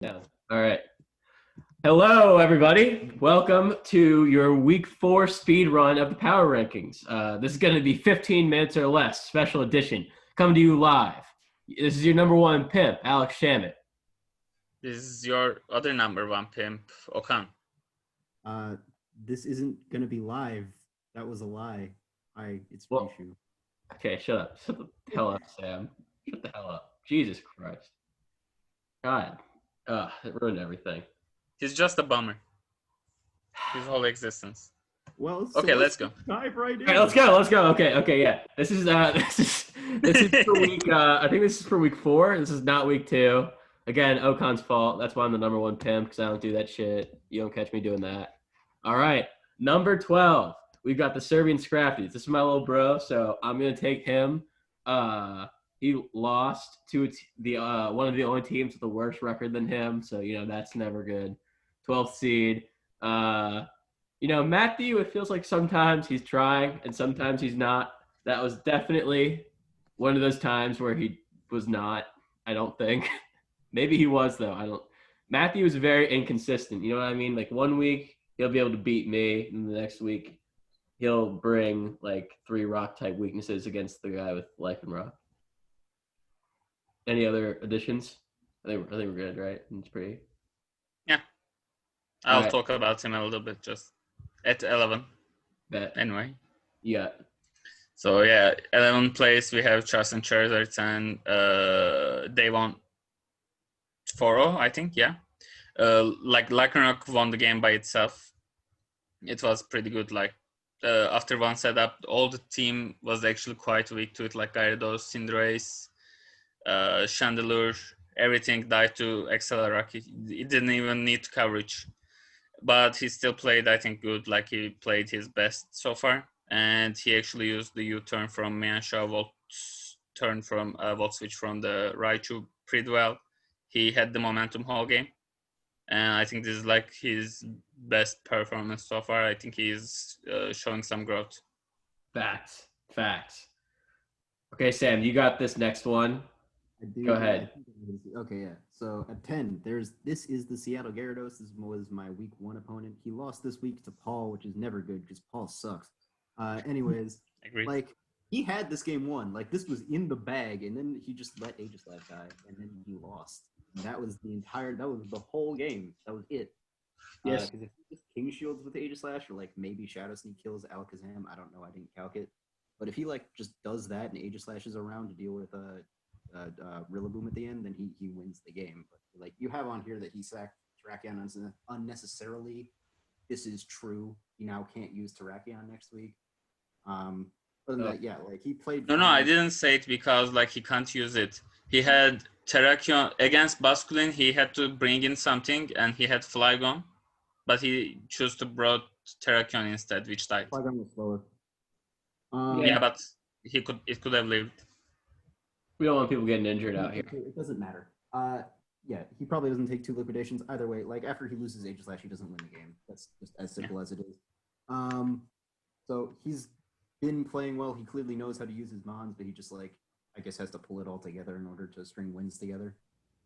Yeah. All right. Hello, everybody. Welcome to your week 4 speed run of the power rankings. This is going to be 15 minutes or less, special edition, coming to you live. This is your number one pimp, Alex Shamit. This is your other number one pimp, Okan. This isn't gonna be live. That was a lie. It's Well, Reshoe. okay, shut up. Shut the hell up, Sam. Shut the hell up. Jesus Christ. God. It ruined everything. He's just a bummer. His whole existence. Well, Okay, let's go. Dive right in. All right, let's go. Okay, yeah. This is for week. I think this is for week 4. This is not week 2. Again, Okan's fault. That's why I'm the number one pimp, because I don't do that shit. You don't catch me doing that. All right, number 12. We've got the Serbian Scrafties. This is my little bro, so I'm gonna take him. He lost to the one of the only teams with the worst record than him, so that's never good. 12th seed. Matthew, it feels like sometimes he's trying and sometimes he's not. That was definitely one of those times where he was not, I don't think. Maybe he was, though. Matthew is very inconsistent. You know what I mean? Like 1 week, he'll be able to beat me, and the next week, he'll bring like 3 rock-type weaknesses against the guy with life and rock. Any other additions? I think we're good, right? It's pretty. Yeah. I'll talk about him a little bit just at 11. Bet. Anyway. Yeah. So, 11 place, we have Charles and Charizard, and they won 4-0, I think, yeah. Lycanroc won the game by itself. It was pretty good. After one setup, all the team was actually quite weak to it, like Gyarados, Cinderace, Chandelure, everything died to Accelerak. It didn't even need coverage. But he still played, I think, good. Like, he played his best so far. And he actually used the U-turn from Miansha, Volt Switch from the Raichu pretty well. He had the momentum whole game. And I think this is like his best performance so far. I think he's showing some growth. Facts. Okay, Sam, you got this next one. I do. Go ahead. Okay, yeah. So at 10, this is the Seattle Gyarados. This was my week 1 opponent. He lost this week to Paul, which is never good because Paul sucks. Anyways, Agreed. He had this game won. Like, this was in the bag, and then he just let Aegislash die, and then he lost. And that was the whole game. That was it. Yes. Because if he just King Shields with Aegislash, or like maybe Shadow Sneak kills Alakazam, I don't know. I didn't calc it. But if he just does that and Aegislash is around to deal with Rillaboom at the end, then he wins the game. But you have on here that he sacked Terrakion unnecessarily. This is true. He now can't use Terrakion next week. Other than that, he played. No, I didn't say it because he can't use it. He had Terrakion against Basculin. He had to bring in something, and he had Flygon, but he chose to brought Terrakion instead, which died. Flygon was slower. But it could have lived. We don't want people getting injured out here. It doesn't matter. He probably doesn't take 2 liquidations either way. Like, after he loses Aegislash, he doesn't win the game. That's just as simple as it is. So he's been playing well. He clearly knows how to use his Mons, but he just I guess has to pull it all together in order to string wins together.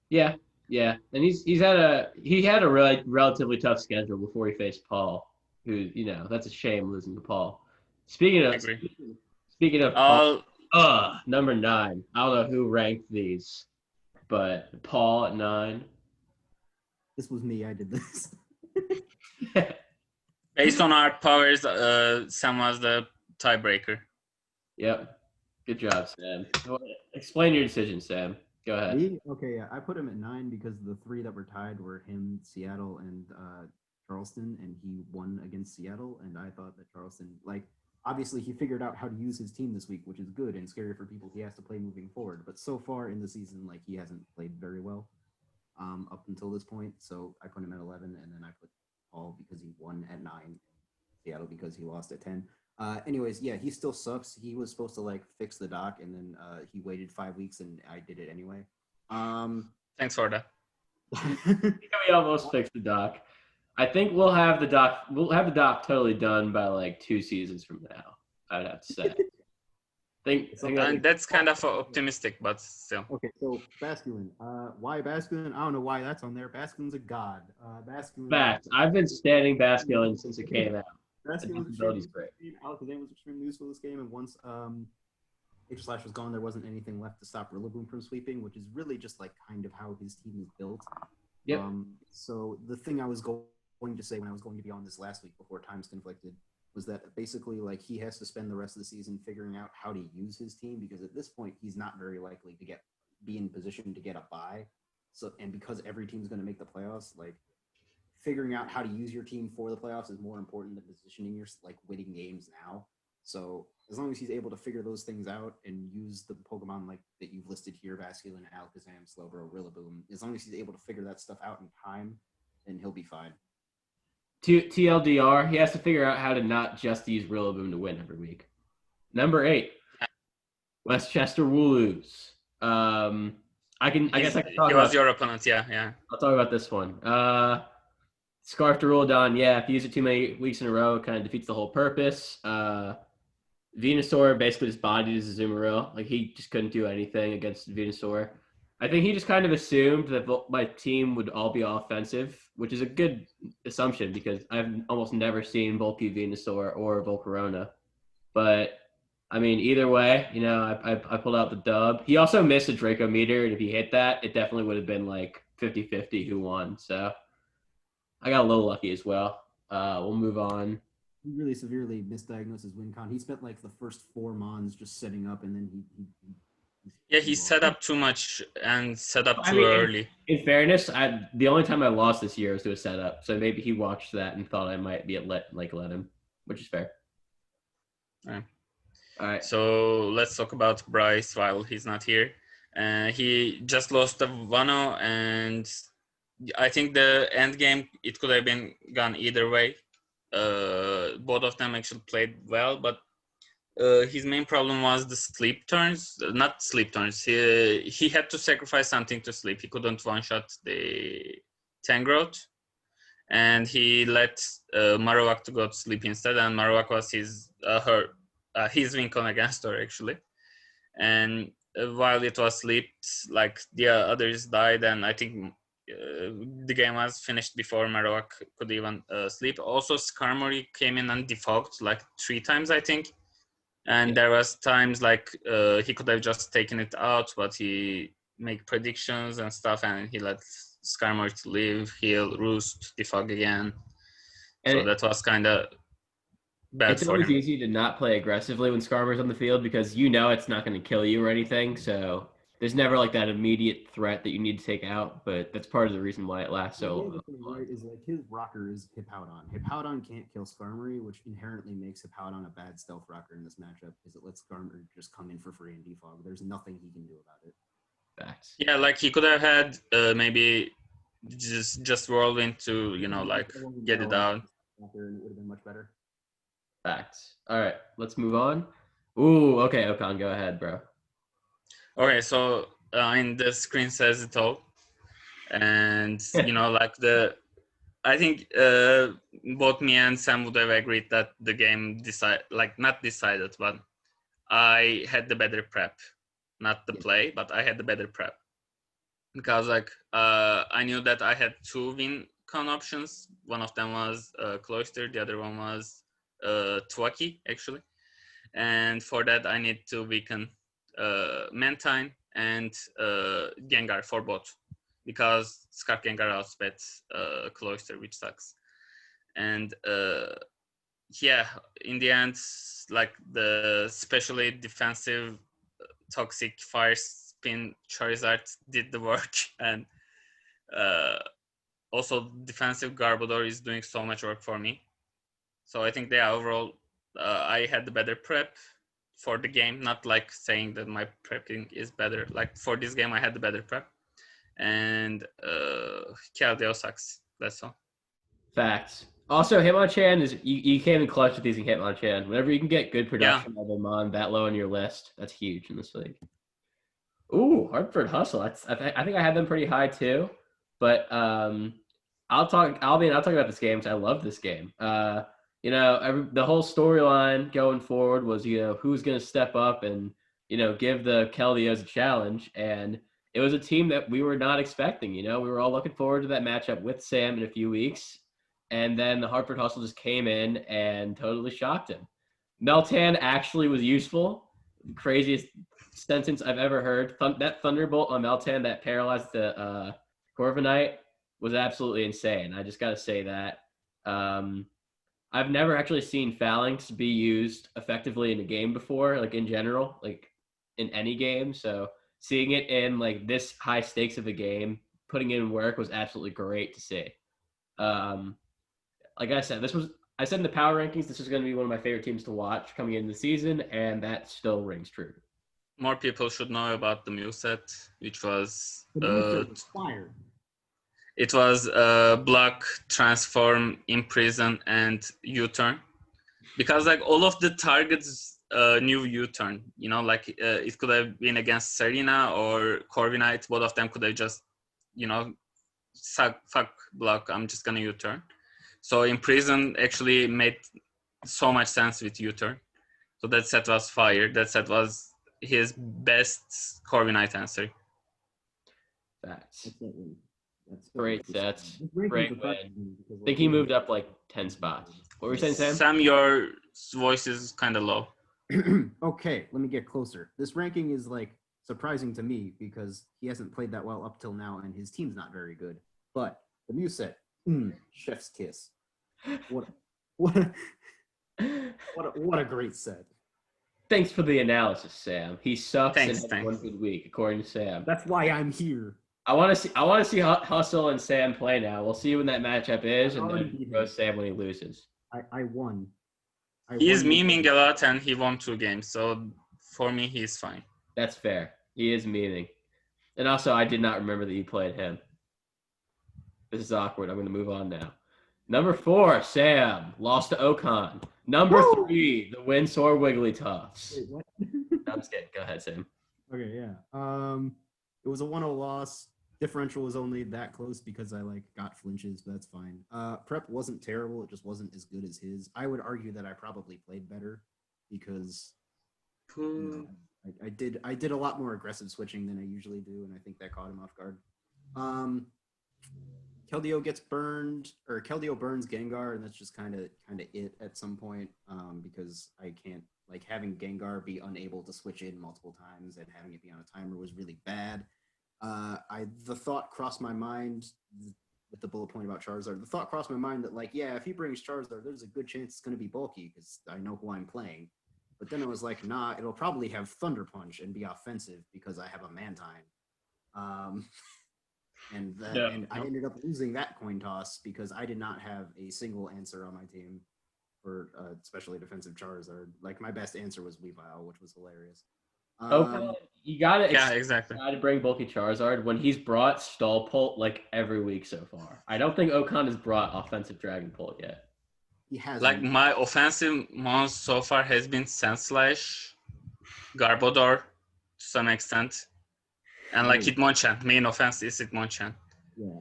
Yeah, and he had a relatively tough schedule before he faced Paul, who that's a shame losing to Paul. Speaking of Paul, number 9. I don't know who ranked these, but Paul at 9. This was me. I did this. Based on our powers, Sam was the tiebreaker. Yep. Good job, Sam. Explain your decision, Sam. Go ahead. Me? Okay, yeah. I put him at 9 because the 3 that were tied were him, Seattle, and Charleston, and he won against Seattle, and I thought that Charleston, obviously he figured out how to use his team this week, which is good and scary for people he has to play moving forward, but so far in the season, he hasn't played very well up until this point, so I put him at 11, and then I put Paul because he won at 9, Seattle because he lost at 10. Anyways, he still sucks. He was supposed to fix the dock, and then he waited 5 weeks, and I did it anyway. Thanks for that. We almost fixed the dock. I think we'll have the dock totally done by 2 seasons from now, I'd have to say. And that's kind of optimistic, but still. Okay, so Basculin. Why Basculin? I don't know why that's on there. Basculin's a god. Basculin. Facts. I've been standing Basculin since it came out. Basculin was Adaptability's great. Alakazam was extremely useful this game, and once H/Slash was gone, there wasn't anything left to stop Rillaboom from sweeping, which is really just like kind of how his team is built. Yep. So the thing I was going to say when I was going to be on this last week before times conflicted was that basically like he has to spend the rest of the season figuring out how to use his team, because at this point he's not very likely to be in position to get a bye. So, and because every team's going to make the playoffs, like figuring out how to use your team for the playoffs is more important than positioning your like winning games now. So as long as he's able to figure those things out and use the Pokemon like that you've listed here, Basculin, Alakazam, Slowbro, Rillaboom, as long as he's able to figure that stuff out in time, then he'll be fine. TLDR, he has to figure out how to not just use Rillaboom to win every week. Number 8, Westchester Wooloos. I guess I can talk about. He was your opponent, yeah. I'll talk about this one. Scarf to Rolodon, yeah. If you use it too many weeks in a row, it kind of defeats the whole purpose. Venusaur basically just bodied his Azumarill. Like, he just couldn't do anything against Venusaur. I think he just kind of assumed that my team would all be offensive, which is a good assumption because I've almost never seen bulky Venusaur or Volcarona. But, I mean, either way, you know, I pulled out the dub. He also missed a Draco meter, and if he hit that, it definitely would have been like 50-50 who won. So I got a little lucky as well. We'll move on. He really severely misdiagnosed his win con. He spent like the first 4 mons just setting up, and then he set up too much and set up too early. In fairness, the only time I lost this year was to a setup, so maybe he watched that and thought I might be let him, which is fair. All right. So let's talk about Bryce while he's not here. He just lost to Wano, and I think the end game, it could have been gone either way. Both of them actually played well, but his main problem was the sleep turns. Not sleep turns. He had to sacrifice something to sleep. He couldn't one-shot the Tangrowth, and he let Marowak to go to sleep instead, and Marowak was his win con against her, actually. And while it was sleep, like the others died, and I think the game was finished before Marowak could even sleep. Also, Skarmory came in and defogged like 3 times, I think. And there was times like he could have just taken it out, but he make predictions and stuff, and he let Skarmory to live, heal, roost, defog again. And so that was kind of bad it's always easy to not play aggressively when Skarmory's on the field because you know it's not going to kill you or anything. So there's never like that immediate threat that you need to take out, but that's part of the reason why it lasts so long. Right, is like his rocker is Hippowdon. Hippowdon can't kill Skarmory, which inherently makes Hippowdon a bad stealth rocker in this matchup because it lets Skarmory just come in for free and defog. There's nothing he can do about it. Facts. Yeah, like he could have had maybe just Whirlwind to, you know, like get it out. And it would have been much better. Facts. All right, let's move on. Ooh, okay, Okan, go ahead, bro. Okay, so in the screen says it all, and you know, like I think both me and Sam would have agreed that the game not decided, but I had the better prep, not the play, but I had the better prep because like I knew that I had 2 win con options. One of them was Cloister, the other one was Twaki actually, and for that I need to weaken Mantine and Gengar for both because Scarf Gengar outspeds Cloister, which sucks. And yeah, in the end, like the specially defensive toxic fire spin Charizard did the work, and also defensive Garbodor is doing so much work for me. So I think overall I had the better prep for the game, not like saying that my prepping is better. Like for this game, I had the better prep, and Keldeo sucks. That's all. Facts. Also, Hitmonchan is you came in clutch with using Hitmonchan. Whenever you can get good production of a mon that low on your list, that's huge in this league. Ooh, Hartford Hustle. I think I had them pretty high too, but I'll talk about this game because I love this game. the whole storyline going forward was, who's going to step up and, give the Keldios a challenge. And it was a team that we were not expecting. We were all looking forward to that matchup with Sam in a few weeks. And then the Hartford Hustle just came in and totally shocked him. Meltan actually was useful. The craziest sentence I've ever heard. That Thunderbolt on Meltan that paralyzed the Corviknight was absolutely insane. I just got to say that. I've never actually seen Phalanx be used effectively in a game before, like in general, like in any game. So seeing it in like this high stakes of a game, putting in work was absolutely great to see. Um, like I said, I said in the power rankings, this is going to be one of my favorite teams to watch coming into the season, and that still rings true. More people should know about the moveset, which was The moveset was fire. it was block, transform, imprison, and U-turn. Because like all of the targets knew U-turn. Like it could have been against Serena or Corviknight. Both of them could have just, fuck block. I'm just gonna U-turn. So imprison actually made so much sense with U-turn. So that set was fire. That set was his best Corviknight answer. That's That's great sets. Great Win. I think he moved up like 10 spots. What were you saying, Sam? Sam, your voice is kind of low. Okay, let me get closer. This ranking is like surprising to me because he hasn't played that well up till now and his team's not very good. But the moveset, chef's kiss. What a great set. Thanks for the analysis, Sam. He sucks and Thanks. had one good week, according to Sam. That's why I'm here. I want to see Hustle and Sam play now. We'll see when that matchup is, and then go Sam when he loses. I won. He's memeing a lot, and he won 2 games. So for me, he's fine. That's fair. He is memeing. And also, I did not remember that you played him. This is awkward. I'm going to move on now. Number 4, Sam lost to Ocon. Number 3, the Windsor Wigglytuffs. Wait, what? I'm just kidding. Go ahead, Sam. Okay, yeah. It was a 1-0 loss. Differential was only that close because I got flinches, but that's fine. Prep wasn't terrible. It just wasn't as good as his. I would argue that I probably played better because I did a lot more aggressive switching than I usually do, and I think that caught him off guard. Keldeo gets burned, or Keldeo burns Gengar, and that's just kind of it at some point because I can't having Gengar be unable to switch in multiple times and having it be on a timer was really bad. The thought crossed my mind with the bullet point about Charizard. The thought crossed my mind that if he brings Charizard, there's a good chance it's going to be bulky because I know who I'm playing. But then it was like, nah, it'll probably have Thunder Punch and be offensive because I have a Mantine. And I ended up losing that coin toss because I did not have a single answer on my team for especially defensive Charizard. My best answer was Weavile, which was hilarious. You gotta exactly. Gotta bring bulky Charizard when he's brought Stallpult every week so far. I don't think Ocon has brought offensive Dragonpult yet. He has. My offensive monster so far has been Sandslash, Garbodor to some extent, and Hitmonchan. Main offense is Hitmonchan. Yeah,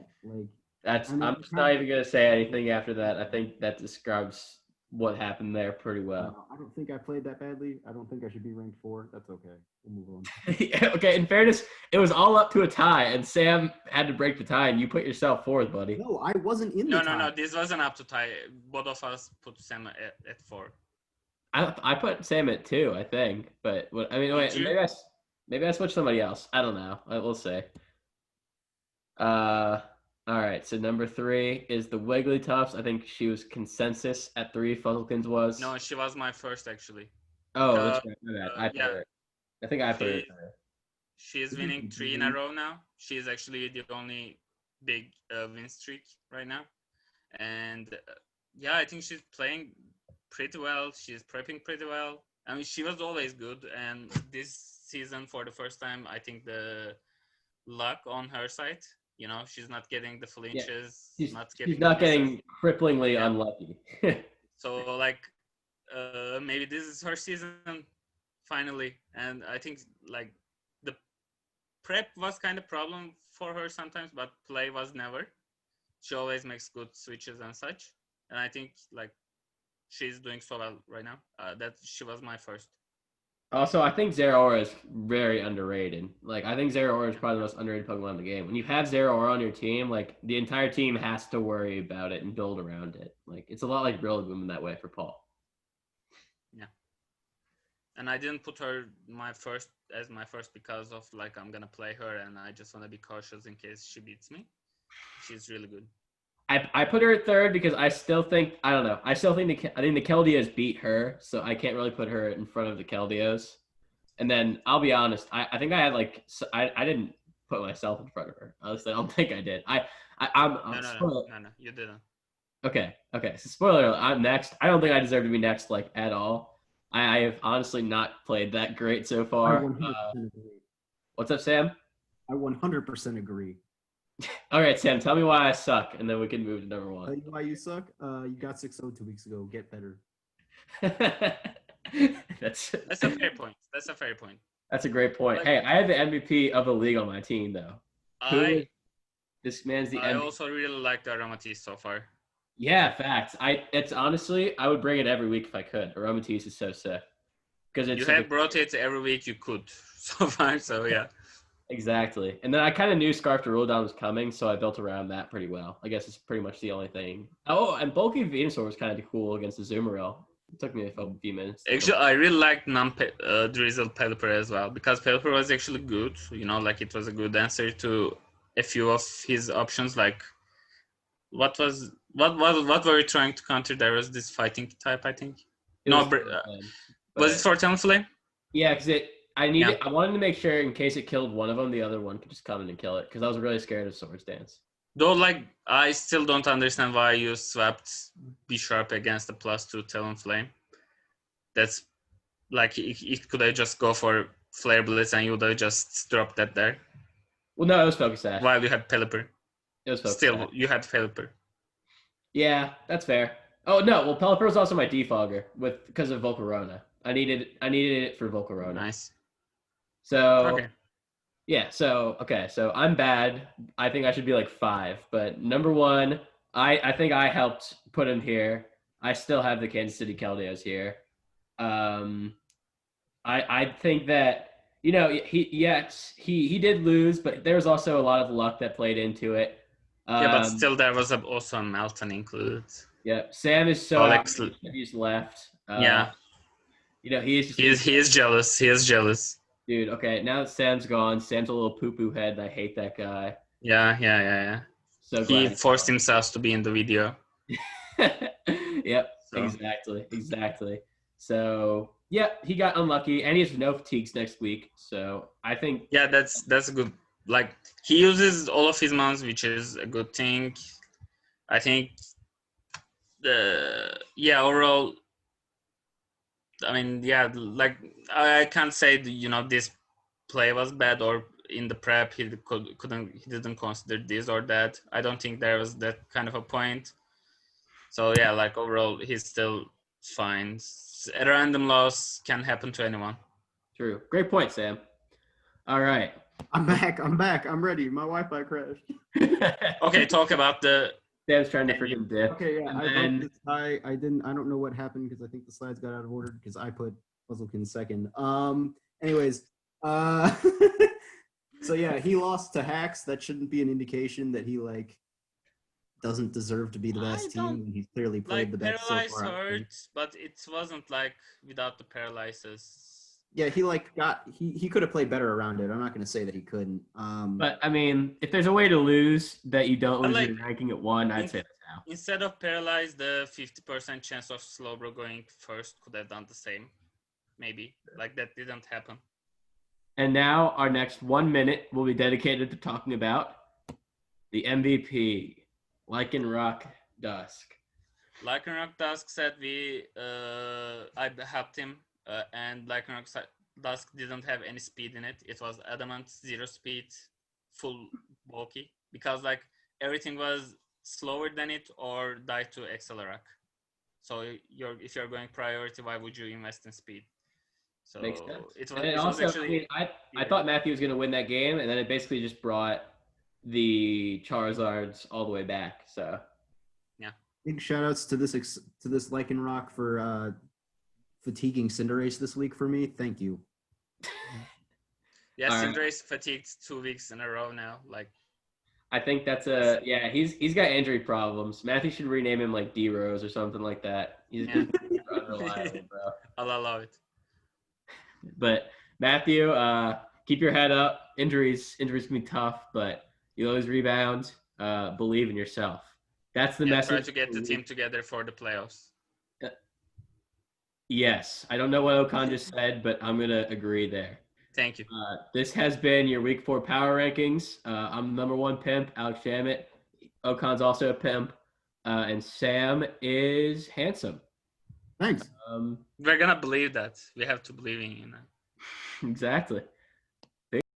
I'm just not even gonna say anything after that. I think that describes what happened there pretty well. I don't think I played that badly. I don't think I should be ranked 4. That's okay. We'll move on. Okay, in fairness, it was all up to a tie, and Sam had to break the tie, and you put yourself 4th, buddy. No, I wasn't in the tie. No. This wasn't up to tie. Both of us put Sam at 4. I put Sam at 2, I think. But maybe I switched somebody else. I don't know. We'll see. All right, so number 3 is the Wigglytuffs. I think she was consensus at 3. Fuzzlekins was. No, she was my first actually. Oh, that's right. I think I put her. She is winning 3 in a row now. She is actually the only big win streak right now, and I think she's playing pretty well. She's prepping pretty well. I mean, she was always good, and this season for the first time, I think the luck on her side. She's not getting the flinches. She's not getting cripplingly unlucky. So maybe this is her season finally, and I think the prep was kind of problem for her sometimes, but play was never. She always makes good switches and such, and I think she's doing so well right now. That she was my first. Also, I think Zeraora is very underrated. Like, I think Zeraora is probably the most underrated Pokemon in the game. When you have Zeraora on your team, like, the entire team has to worry about it and build around it. Like, it's a lot like Rillaboom in that way for Paul. Yeah. And I didn't put her my first because of like I'm gonna play her and I just want to be cautious in case she beats me. She's really good. I put her at third because I still think I don't know. I still think I think the Keldeos beat her, so I can't really put her in front of the Keldeos. And then I'll be honest, I think I had like I didn't put myself in front of her. Honestly, I don't think I did. I'm No, you didn't. Okay. So spoiler alert, I'm next. I don't think I deserve to be next like at all. I have honestly not played that great so I far. 100% agree. What's up, Sam? I 100% agree. All right, Sam, tell me why I suck, and then we can move to number Tell one. you why you suck? You got 6-0 2 weeks ago. Get better. That's a fair point. That's a fair point. That's a great point. Hey, I had the MVP of the league on my team, though. This man's the MVP. I also really like the Aromatisse so far. Yeah, facts. It's honestly, I would bring it every week if I could. Aromatisse is so sick. Because you have brought it every week you could so far, so yeah. Exactly. And then I kind of knew Scarf to Rule Down was coming, so I built around that pretty well. I guess it's pretty much the only thing. Oh, and Bulky Venusaur was kind of cool against the Zoomeril. It took me a few minutes. Actually, I really liked Drizzle Pelipper as well, because Pelipper was actually good. You know, like it was a good answer to a few of his options. Like, what were you trying to counter? There was this fighting type, I think. Was it for Talonflame? Yeah, because I wanted to make sure in case it killed one of them, the other one could just come in and kill it. Because I was really scared of Swords Dance. Though, like, I still don't understand why you swapped B-Sharp against the +2 Talonflame. That's like it could have just go for Flare Blitz and you would have just dropped that there. Well, no, it was Focus Sash. While you had Pelipper. It was Focus Still, Sash. you had Pelipper. Yeah, that's fair. Oh no, well Pelipper was also my defogger because of Volcarona. I needed it for Volcarona. Nice. So okay. Yeah, so I'm bad. I think I should be like 5, but number 1, I think I helped put him here. I still have the Kansas City Keldeos here. I think that he did lose, but there was also a lot of luck that played into it. Yeah, but still there was also a Melton included. Yeah, Sam is so he's left. Yeah. He is jealous. He is jealous. Dude, okay, now that Sam's gone, Sam's a little poo-poo head, and I hate that guy. Yeah. So he forced himself to be in the video. Yep, so. Exactly. So, yeah, he got unlucky, and he has no fatigues next week. So, I think... Yeah, that's a good... Like, he uses all of his mounts, which is a good thing. I think... overall... I mean, yeah, like, I can't say, this play was bad or in the prep he didn't consider this or that. I don't think there was that kind of a point. So, yeah, like, overall, he's still fine. A random loss can happen to anyone. True. Great point, Sam. All right. I'm back. I'm ready. My Wi-Fi crashed. Okay, talk about the... Sam's trying to freaking dip. Okay, yeah. I don't know what happened because I think the slides got out of order because I put Puzzlekin second. Anyways, so yeah, he lost to Hacks. That shouldn't be an indication that he doesn't deserve to be the best team. He's clearly played the best so far. Hurts, but it wasn't without the paralysis. Yeah, he could have played better around it. I'm not going to say that he couldn't. But I mean, if there's a way to lose that you don't lose your ranking at 1, I'd say that's how. Instead of paralyzed, the 50% chance of Slowbro going first could have done the same. Maybe. Like, that didn't happen. And now our next 1 minute will be dedicated to talking about the MVP, Lycanroc Dusk. Lycanroc Dusk said I helped him, and Lycanroc Dusk didn't have any speed in it. It was adamant, 0 speed, full bulky, because everything was slower than it or died to Accelerak. So if you're going priority, why would you invest in speed? So makes sense. I thought Matthew was going to win that game, and then it basically just brought the Charizards all the way back. So yeah, Big shout outs to this Lycan Rock for fatiguing Cinderace this week for me. Thank you. Yeah, All right. Cinderace fatigued 2 weeks in a row now. Like, I think that's yeah. He's got injury problems. Matthew should rename him like D Rose or something like that. He's yeah. unreliable, bro. I'll allow it. But Matthew, keep your head up. Injuries can be tough, but you always rebound. Believe in yourself. That's the Yeah, message. try to get the team together for the playoffs. Yes, I don't know what Okan just said, but I'm gonna agree there. Thank you. This has been your Week 4 power rankings. I'm number 1 pimp, Alex Shamit. Okan's also a pimp, and Sam is handsome. Thanks. We're gonna believe that. We have to believe in you. Exactly.